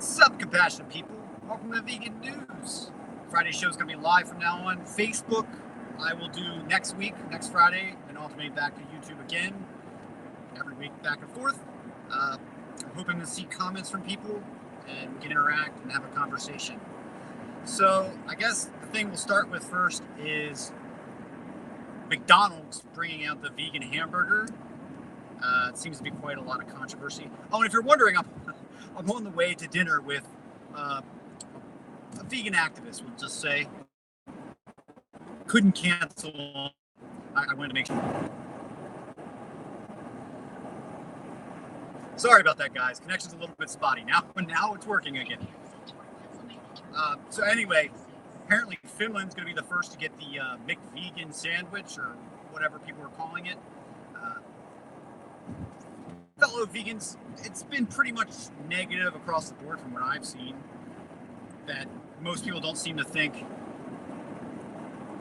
Sup, compassionate people. Welcome to Vegan News. Friday's show is going to be live from now on. Facebook, I will do next week, next Friday, and alternate back to YouTube again. Every week, back and forth. I'm hoping to see comments from people, and we can interact and have a conversation. So, I guess the thing we'll start with first is McDonald's bringing out the vegan hamburger. It seems to be quite a lot of controversy. Oh, and if you're wondering, I'm on the way to dinner with a vegan activist, we'll just say. Couldn't cancel. I wanted to make sure. Sorry about that, guys. Connection's a little bit spotty now, but now it's working again. So anyway, apparently Finland's going to be the first to get the McVegan sandwich, or whatever people are calling it. Fellow vegans, it's been pretty much negative across the board from what I've seen, that most people don't seem to think,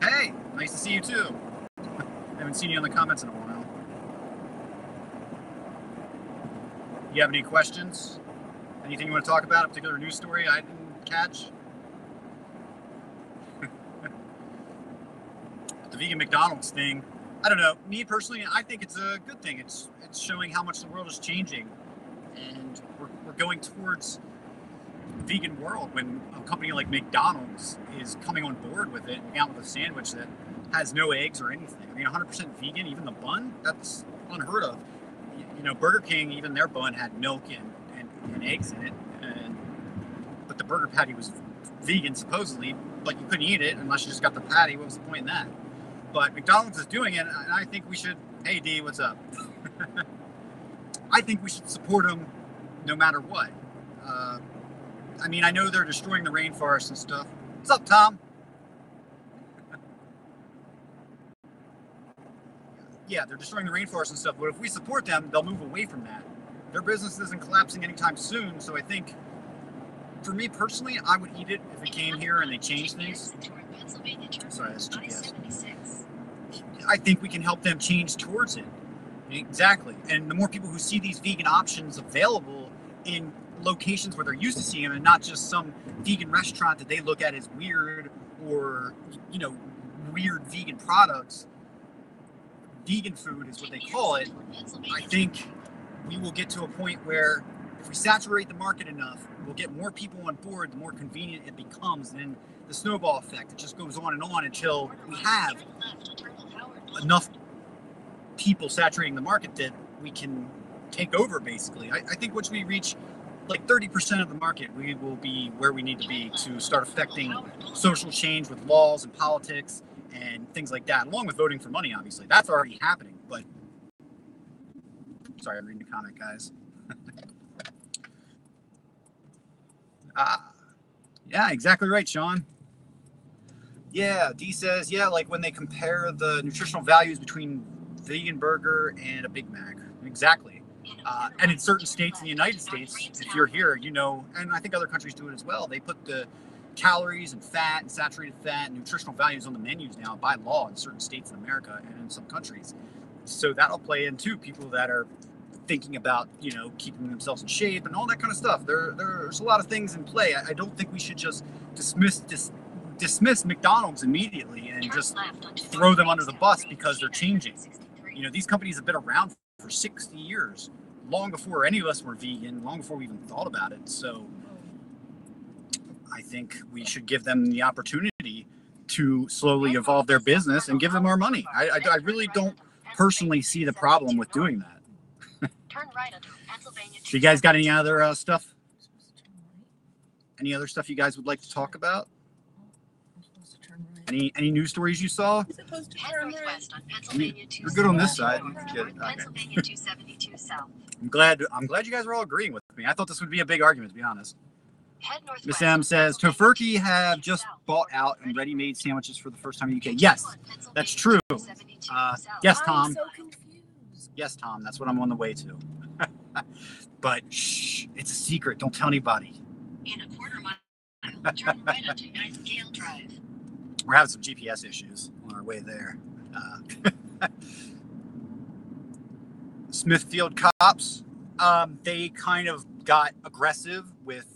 hey, nice to see you too. Haven't seen you in the comments in a while. You have any questions? Anything you want to talk about? A particular news story I didn't catch? The vegan McDonald's thing, I don't know. Me personally, I think it's a good thing. It's showing how much the world is changing, and we're going towards a vegan world when a company like McDonald's is coming on board with it, out with a sandwich that has no eggs or anything. I mean, 100% vegan, even the bun, that's unheard of. You know, Burger King, even their bun had milk and eggs in it, but the burger patty was vegan supposedly, but you couldn't eat it unless you just got the patty. What was the point in that? But McDonald's is doing it, and I think we should. Hey, D, what's up? I think we should support them no matter what. I mean, I know they're destroying the rainforest and stuff. What's up, Tom? Yeah, they're destroying the rainforest and stuff, but if we support them, they'll move away from that. Their business isn't collapsing anytime soon, so I think, for me personally, I would eat it if it came here and they changed things. Sorry, that's GPS. I think we can help them change towards it. Exactly. And the more people who see these vegan options available in locations where they're used to seeing them, and not just some vegan restaurant that they look at as weird, or, you know, weird vegan products. Vegan food is what they call it. I think we will get to a point where if we saturate the market enough, we'll get more people on board, the more convenient it becomes, and then the snowball effect, it just goes on until we have enough people saturating the market that we can take over, basically. I think once we reach like 30% of the market, we will be where we need to be to start affecting social change with laws and politics and things like that, along with voting for money, obviously. That's already happening, but... Sorry, I'm reading the comment, guys. Yeah, exactly right, Sean. Yeah, D says, yeah, like when they compare the nutritional values between vegan burger and a Big Mac. Exactly. And in certain states in the United States, if you're here, you know, and I think other countries do it as well, they put the calories and fat and saturated fat and nutritional values on the menus now by law in certain states in America and in some countries. So that'll play into people that are thinking about, you know, keeping themselves in shape and all that kind of stuff. There's a lot of things in play. I don't think we should just dismiss McDonald's immediately and just throw them under the bus because they're changing. You know, these companies have been around for 60 years, long before any of us were vegan, long before we even thought about it. So I think we should give them the opportunity to slowly evolve their business and give them our money. I really don't personally see the problem with doing that. So you guys got any other stuff? Any other stuff you guys would like to talk about? Any news stories you saw? You're good on this side. Okay. I'm glad you guys are all agreeing with me. I thought this would be a big argument, to be honest. Miss M says, Tofurky have just bought out and ready-made sandwiches for the first time in the UK. Yes, that's true. Yes, Tom. Yes, Tom, that's what I'm on the way to. But shh, it's a secret. Don't tell anybody. In a quarter mile, turn right onto Nightingale Drive. We're having some GPS issues on our way there. Smithfield cops. They kind of got aggressive with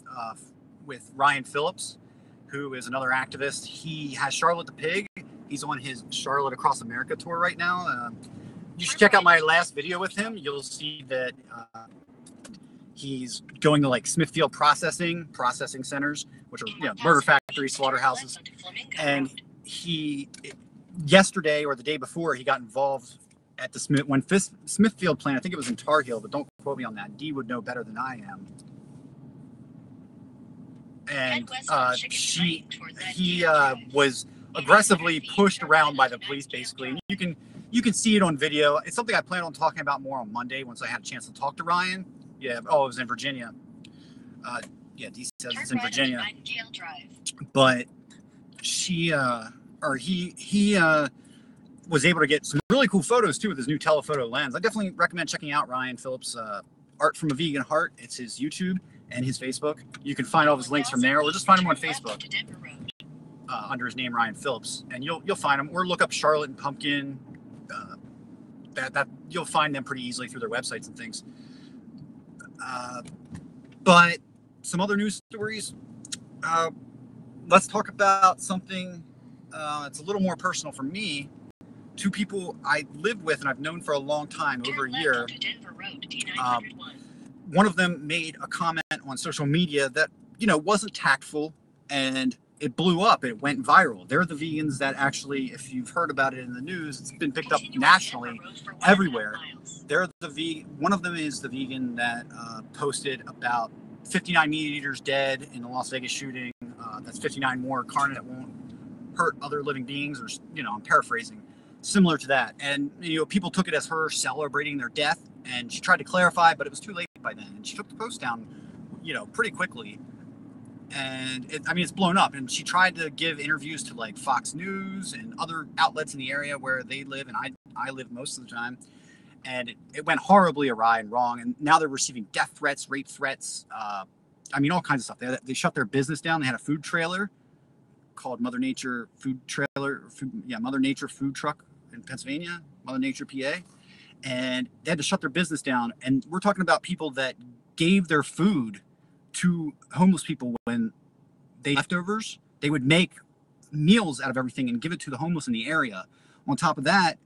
Ryan Phillips, who is another activist. He has Charlotte the Pig. He's on his Charlotte Across America tour right now. You should check out my last video with him. You'll see that he's going to like Smithfield processing centers, which are murder factories, slaughterhouses. And he yesterday or the day before, he got involved at the Smithfield plant. I think it was in Tar Heel, but don't quote me on that. Dee would know better than I am. And he was aggressively pushed around by the police, basically. And you can see it on video. It's something I plan on talking about more on Monday once I had a chance to talk to Ryan. Yeah. Oh, it was in Virginia. Dee says it's in Virginia. But he was able to get some really cool photos too with his new telephoto lens. I definitely recommend checking out Ryan Phillips' Art from a Vegan Heart. It's his YouTube and his Facebook. You can find all of his links from there, or just find him on Facebook under his name Ryan Phillips, and you'll find him. Or look up Charlotte and Pumpkin. That you'll find them pretty easily through their websites and things. But some other news stories. Let's talk about something that's a little more personal for me. Two people I lived with and I've known for a long time, over a year. One of them made a comment on social media that, wasn't tactful, and it blew up. It went viral. They're the vegans that actually, if you've heard about it in the news, it's been picked up nationally, everywhere. One of them is the vegan that posted about 59 meat eaters dead in the Las Vegas shooting. That's 59 more carnage that won't hurt other living beings, or, I'm paraphrasing, similar to that. And, people took it as her celebrating their death, and she tried to clarify, but it was too late by then. And she took the post down, pretty quickly. And it's blown up. And she tried to give interviews to like Fox News and other outlets in the area where they live, and I live most of the time. And it went horribly awry and wrong. And now they're receiving death threats, rape threats, all kinds of stuff. They shut their business down. They had a food trailer called Mother Nature Food Truck in Pennsylvania, Mother Nature, PA. And they had to shut their business down. And we're talking about people that gave their food to homeless people when they leftovers. They would make meals out of everything and give it to the homeless in the area. On top of that,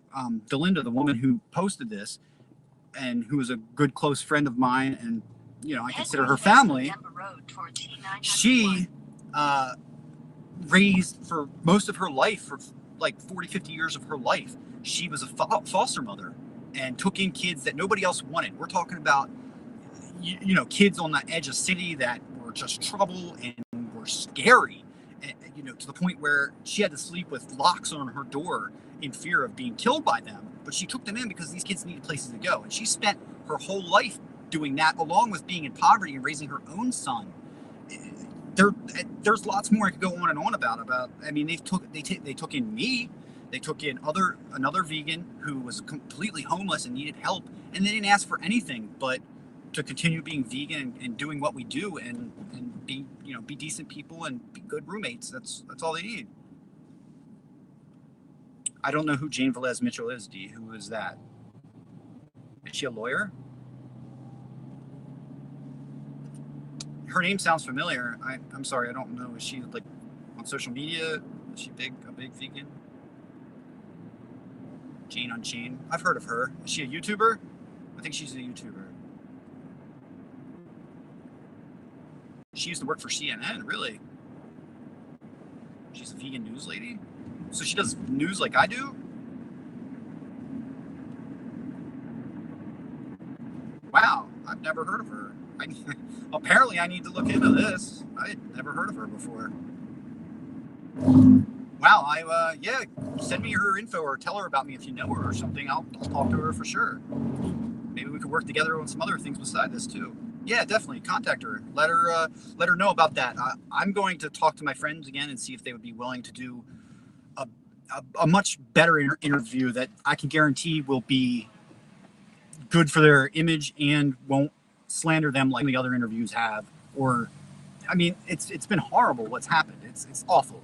Delinda, the woman who posted this, and who was a good close friend of mine, and I consider her family, she raised for most of her life, for like 40-50 years of her life, she was a foster mother and took in kids that nobody else wanted. We're talking about kids on the edge of city that were just trouble and were scary, and, to the point where she had to sleep with locks on her door in fear of being killed by them. But she took them in because these kids needed places to go, and she spent her whole life doing that, along with being in poverty and raising her own son. There's lots more I could go on and on about. They took in me. They took in another vegan who was completely homeless and needed help, and they didn't ask for anything but to continue being vegan and doing what we do, and be decent people and be good roommates. That's all they need. I don't know who Jane Velez Mitchell is, Dee. Who is that? Is she a lawyer? Her name sounds familiar. I'm sorry, I don't know. Is she like on social media? Is she a big vegan? Jane Unchained. I've heard of her. Is she a YouTuber? I think she's a YouTuber. She used to work for CNN, really? She's a vegan news lady? So she does news like I do? Wow, I've never heard of her. Apparently I need to look into this. I'd never heard of her before. Wow, send me her info or tell her about me if you know her or something. I'll talk to her for sure. Maybe we could work together on some other things beside this too. Yeah, definitely. Contact her. Let her know about that. I'm going to talk to my friends again and see if they would be willing to do a much better interview that I can guarantee will be good for their image and won't slander them like the other interviews have. Or, it's been horrible what's happened. It's awful.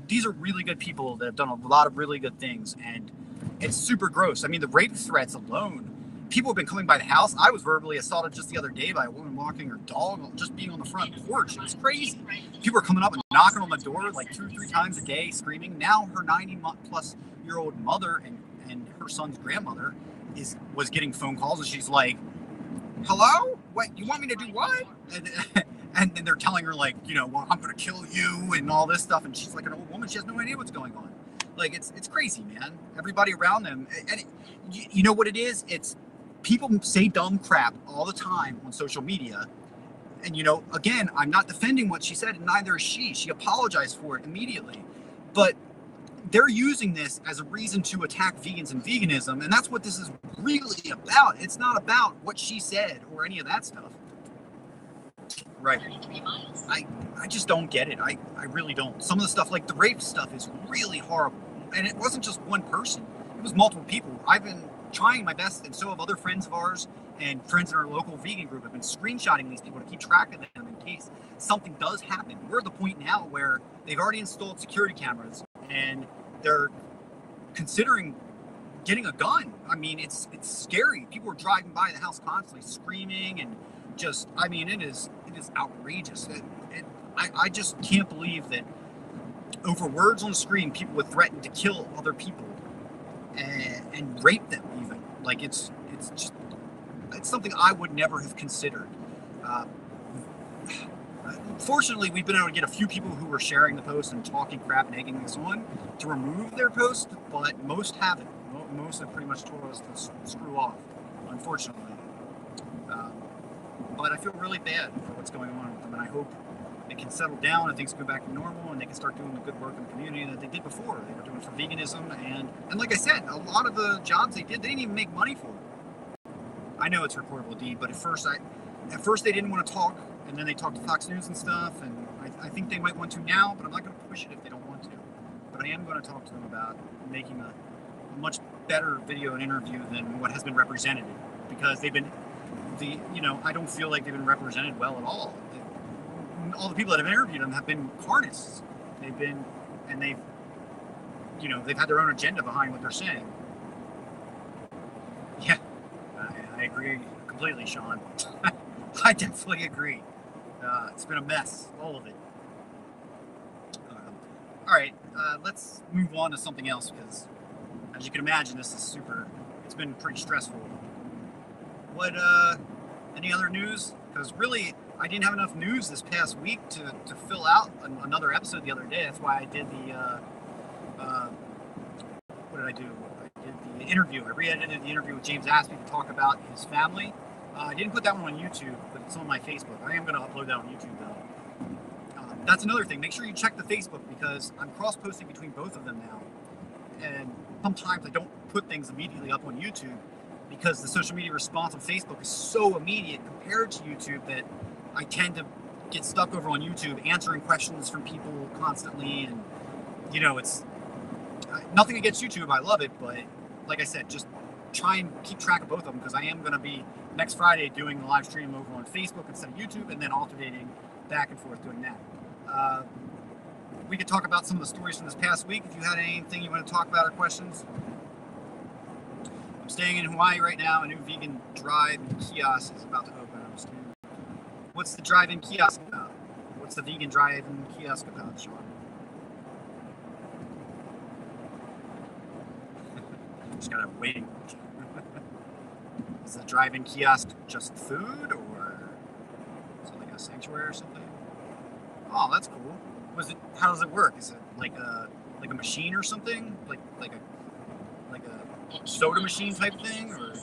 These are really good people that have done a lot of really good things, and it's super gross. The rape threats alone people have been coming by the house. I was verbally assaulted just the other day by a woman walking her dog, just being on the front porch. It's crazy. People are coming up and knocking on the door like 2 or 3 times a day, screaming. Now her 90-plus-year-old mother and her son's grandmother was getting phone calls, and she's like, "Hello? What? You want me to do what?" And then they're telling her like, well, I'm going to kill you and all this stuff. And she's like an old woman. She has no idea what's going on. Like, it's crazy, man. Everybody around them. And you know what it is? It's people say dumb crap all the time on social media. And, again, I'm not defending what she said, and neither is she. She apologized for it immediately. But they're using this as a reason to attack vegans and veganism. And that's what this is really about. It's not about what she said or any of that stuff. Right. I just don't get it. I really don't. Some of the stuff, like the rape stuff, is really horrible. And it wasn't just one person. It was multiple people. I've been trying my best, and so have other friends of ours and friends in our local vegan group have been screenshotting these people to keep track of them in case something does happen. We're at the point now where they've already installed security cameras and they're considering getting a gun. I mean, it's scary. People are driving by the house constantly screaming and just, I mean, it is outrageous. I just can't believe that over words on the screen, people would threaten to kill other people and rape them even. Like, it's something I would never have considered. Fortunately, we've been able to get a few people who were sharing the post and talking crap and egging us on to remove their post, but most haven't. Most have pretty much told us to screw off, unfortunately. But I feel really bad for what's going on with them, and I hope they can settle down and things go back to normal and they can start doing the good work in the community that they did before. They were doing for veganism, and like I said, a lot of the jobs they didn't even make money for. I know it's reportable, D, but at first they didn't want to talk, and then they talked to Fox News and stuff, and I think they might want to now, but I'm not going to push it if they don't want to. But I am going to talk to them about making a much better video and interview than what has been represented, because they've been I don't feel like they've been represented well at all. All the people that have interviewed them have been carnists. They've had their own agenda behind what they're saying. Yeah, I agree completely, Sean. I definitely agree. It's been a mess, all of it. All right, let's move on to something else, because as you can imagine, it's been pretty stressful. What, any other news? Because really, I didn't have enough news this past week to fill out another episode the other day. That's why I did what did I do? I did the interview. I re-edited the interview with James Aspey to talk about his family. I didn't put that one on YouTube, but it's on my Facebook. I am going to upload that on YouTube, though. That's another thing. Make sure you check the Facebook, because I'm cross-posting between both of them now. And sometimes I don't put things immediately up on YouTube, because the social media response on Facebook is so immediate compared to YouTube that I tend to get stuck over on YouTube answering questions from people constantly. And, it's nothing against YouTube. I love it. But like I said, just try and keep track of both of them, because I am going to be next Friday doing the live stream over on Facebook instead of YouTube, and then alternating back and forth doing that. We could talk about some of the stories from this past week if you had anything you want to talk about or questions. I'm staying in Hawaii right now. A new vegan drive-in kiosk is about to open. What's the drive-in kiosk about? What's the vegan drive-in kiosk about, Sean? Just gotta wait. Is the drive-in kiosk just food, or is it like a sanctuary or something? Oh, that's cool. How does it work? Is it like a machine or something? Like a soda machine type thing, or?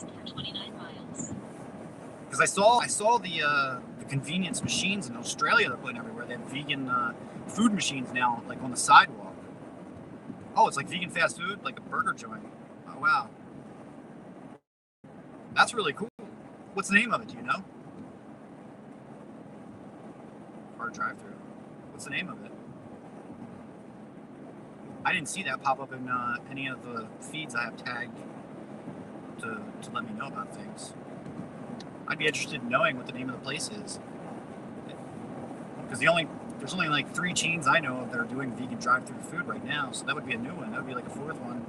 Because I saw the convenience machines in Australia they're putting everywhere. They have vegan food machines now, like on the sidewalk. Oh, it's like vegan fast food, like a burger joint. Oh wow, that's really cool. What's the name of it? Do you know? Car drive-through. What's the name of it? I didn't see that pop up in any of the feeds I have tagged to let me know about things. I'd be interested in knowing what the name of the place is. Because there's only like 3 chains I know of that are doing vegan drive-through food right now, so that would be a new one. That would be like a 4th one,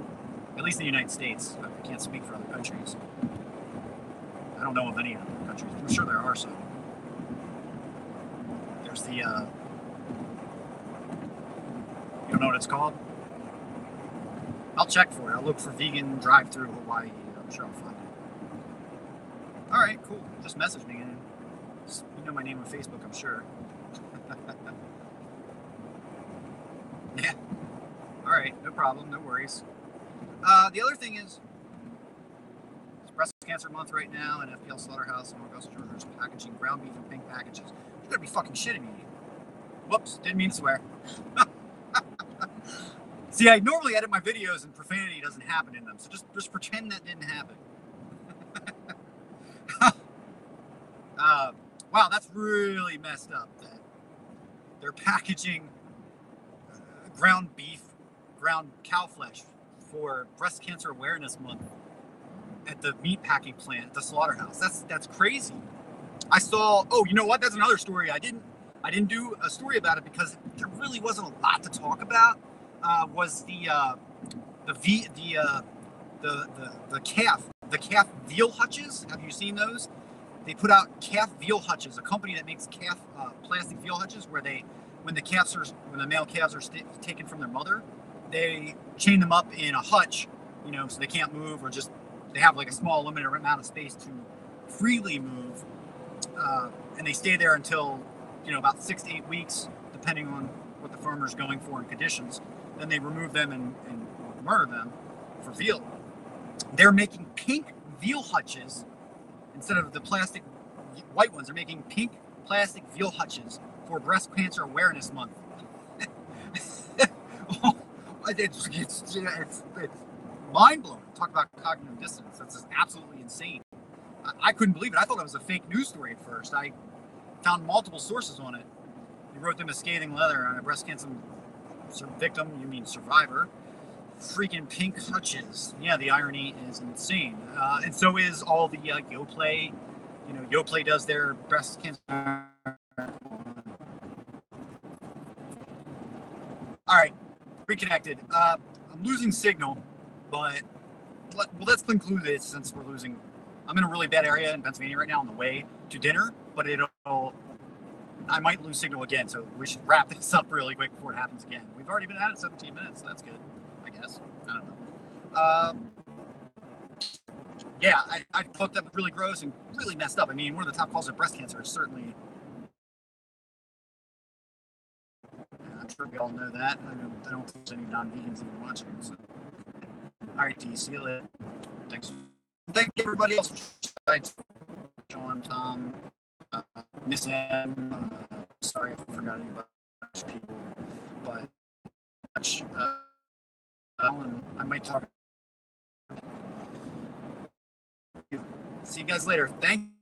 at least in the United States. I can't speak for other countries. don't know of any other countries. I'm sure there are some. There's the, you don't know what it's called? I'll check for it. I'll look for vegan drive-through Hawaii. I'm sure I'll find it. All right, cool. Just message me. And you know my name on Facebook, I'm sure. Yeah. All right, no problem, no worries. The other thing is, it's Breast Cancer Month right now, and FPL Slaughterhouse and August Georgia's packaging ground beef in pink packages. You gotta be fucking shitting me. Whoops, didn't mean to swear. See, I normally edit my videos and profanity doesn't happen in them, so just pretend that didn't happen. Wow, that's really messed up that they're packaging ground beef, ground cow flesh for Breast Cancer Awareness Month at the meat packing plant at the slaughterhouse. That's crazy. I saw, oh, you know what? That's another story. I didn't do a story about it because there really wasn't a lot to talk about. Was the calf veal hutches? Have you seen those? They put out calf veal hutches, a company that makes calf plastic veal hutches, where when the male calves are taken from their mother, they chain them up in a hutch, so they can't move, or just they have like a small limited amount of space to freely move, and they stay there until about 6 to 8 weeks, depending on what the farmer's going for in conditions. Then they remove them and murder them for veal. They're making pink veal hutches instead of the plastic white ones. They're making pink plastic veal hutches for Breast Cancer Awareness Month. It's mind-blowing. Talk about cognitive dissonance. That's just absolutely insane. I couldn't believe it. I thought it was a fake news story at first. I found multiple sources on it. He wrote them a scathing letter on a breast cancer victim, you mean survivor. Freaking pink hutches. Yeah, the irony is insane. And so is all the Yoplait. Yoplait does their breast cancer. All right, reconnected. I'm losing signal, but let's conclude this since we're losing. I'm in a really bad area in Pennsylvania right now on the way to dinner, but I might lose signal again, so we should wrap this up really quick before it happens again. We've already been at it 17 minutes, so that's good, I guess. I don't know. Yeah, I thought that was really gross and really messed up. I mean, one of the top causes of breast cancer is certainly. I'm sure we all know that. I don't think there's any non-vegans even watching. So. All right, D, see you later. Thanks. Thank everybody else for John, Tom, Miss M. Sorry if I forgot anybody people, but I might talk. See you guys later. Thank you.